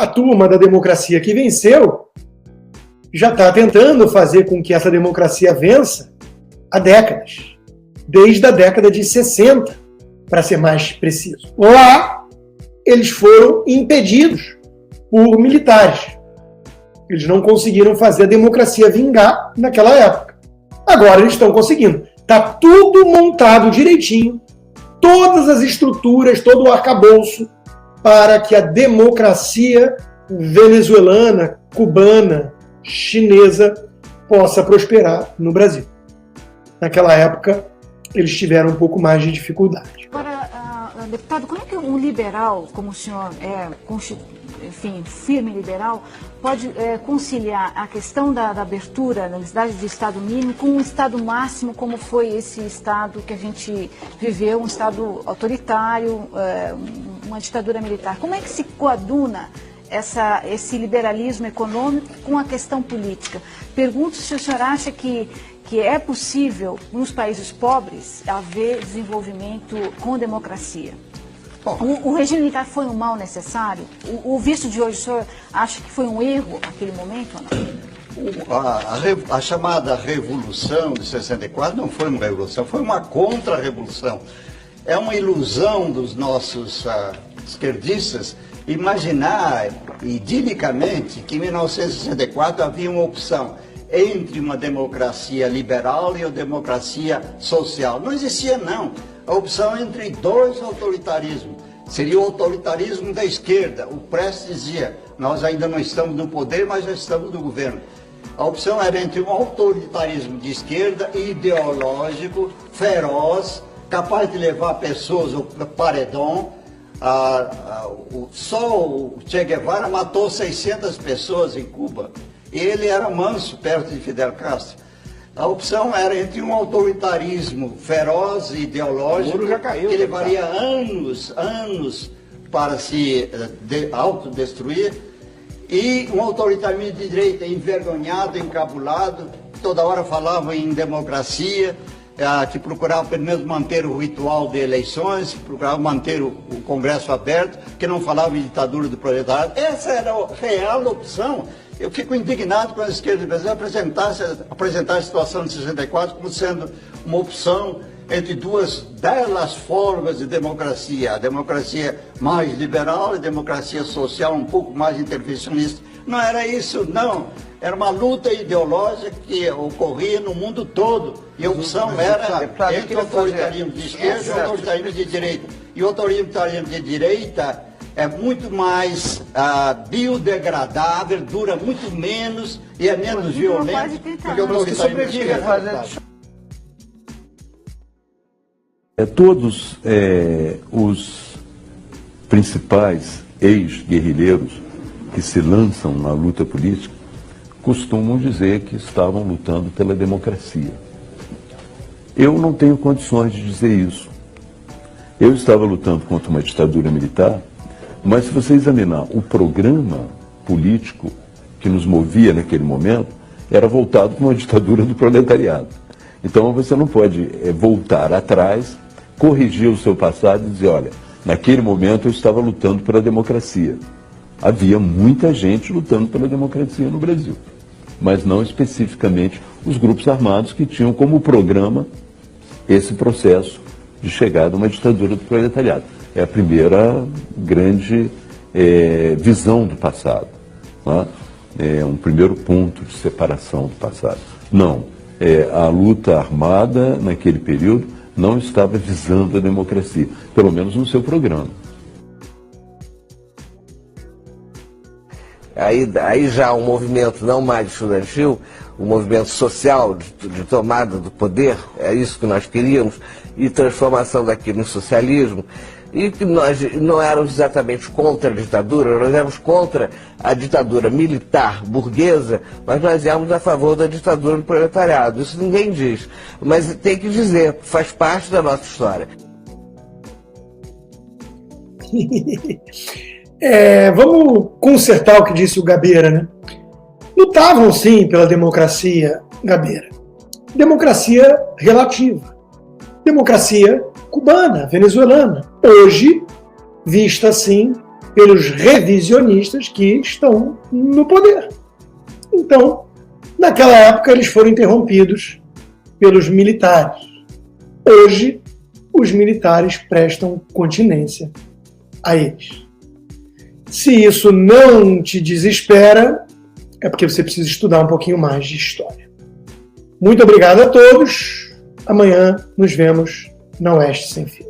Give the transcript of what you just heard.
A turma da democracia que venceu já está tentando fazer com que essa democracia vença há décadas. Desde a década de 60, para ser mais preciso. Lá, eles foram impedidos por militares. Eles não conseguiram fazer a democracia vingar naquela época. Agora eles estão conseguindo. Está tudo montado direitinho, todas as estruturas, todo o arcabouço, para que a democracia venezuelana, cubana, chinesa possa prosperar no Brasil. Naquela época, eles tiveram um pouco mais de dificuldade. Agora, deputado, como é que um liberal, como o senhor é, enfim, firme liberal, pode conciliar a questão da abertura, da necessidade de Estado mínimo, com um Estado máximo, como foi esse Estado que a gente viveu, um Estado autoritário, uma ditadura militar? Como é que se coaduna esse liberalismo econômico com a questão política? Pergunto se o senhor acha que é possível, nos países pobres, haver desenvolvimento com democracia. O regime militar foi um mal necessário? O visto de hoje, o senhor acha que foi um erro naquele momento ou não? A chamada Revolução de 64 não foi uma revolução, foi uma contra-revolução. É uma ilusão dos nossos esquerdistas imaginar idillicamente que em 1964 havia uma opção entre uma democracia liberal e uma democracia social. Não existia, não. A opção entre dois autoritarismos. Seria o autoritarismo da esquerda. O Prestes dizia, nós ainda não estamos no poder, mas já estamos no governo. A opção era entre um autoritarismo de esquerda, ideológico, feroz, capaz de levar pessoas ao paredão. Só o Che Guevara matou 600 pessoas em Cuba. Ele era manso perto de Fidel Castro. A opção era entre um autoritarismo feroz e ideológico que levaria anos para se autodestruir, e um autoritarismo de direita envergonhado, encabulado, toda hora falava em democracia, que procurava pelo menos manter o ritual de eleições, procurava manter o Congresso aberto, que não falava em ditadura do proletariado. Essa era a real opção. Eu fico indignado com a esquerda brasileira apresentar a situação de 64 como sendo uma opção entre duas belas formas de democracia. A democracia mais liberal e a democracia social um pouco mais intervencionista. Não era isso, não. Era uma luta ideológica que ocorria no mundo todo. E a opção era entre o autoritarismo de esquerda e o autoritarismo de direita. E o autoritarismo de direita é muito mais biodegradável, dura muito menos e é menos violento do que o autoritarismo de esquerda. Todos os principais ex-guerrilheiros que se lançam na luta política costumam dizer que estavam lutando pela democracia. Eu não tenho condições de dizer isso. Eu estava lutando contra uma ditadura militar, mas se você examinar o programa político que nos movia naquele momento, era voltado para uma ditadura do proletariado. Então você não pode voltar atrás, corrigir o seu passado e dizer, olha, naquele momento eu estava lutando pela democracia. Havia muita gente lutando pela democracia no Brasil, mas não especificamente os grupos armados que tinham como programa esse processo de chegada a uma ditadura do proletariado. É a primeira grande visão do passado. Tá? É um primeiro ponto de separação do passado. Não, a luta armada naquele período não estava visando a democracia, pelo menos no seu programa. Aí já um movimento não mais estudantil, um movimento social de tomada do poder, é isso que nós queríamos, e transformação daquilo em socialismo, e que nós não éramos exatamente contra a ditadura, nós éramos contra a ditadura militar burguesa, mas nós éramos a favor da ditadura do proletariado. Isso ninguém diz, mas tem que dizer, faz parte da nossa história. Vamos consertar o que disse o Gabeira, né? Lutavam sim pela democracia, Gabeira. Democracia relativa. Democracia cubana, venezuelana. Hoje, vista assim pelos revisionistas que estão no poder. Então, naquela época, eles foram interrompidos pelos militares. Hoje, os militares prestam continência a eles. Se isso não te desespera, é porque você precisa estudar um pouquinho mais de história. Muito obrigado a todos. Amanhã nos vemos na Oeste Sem Fio.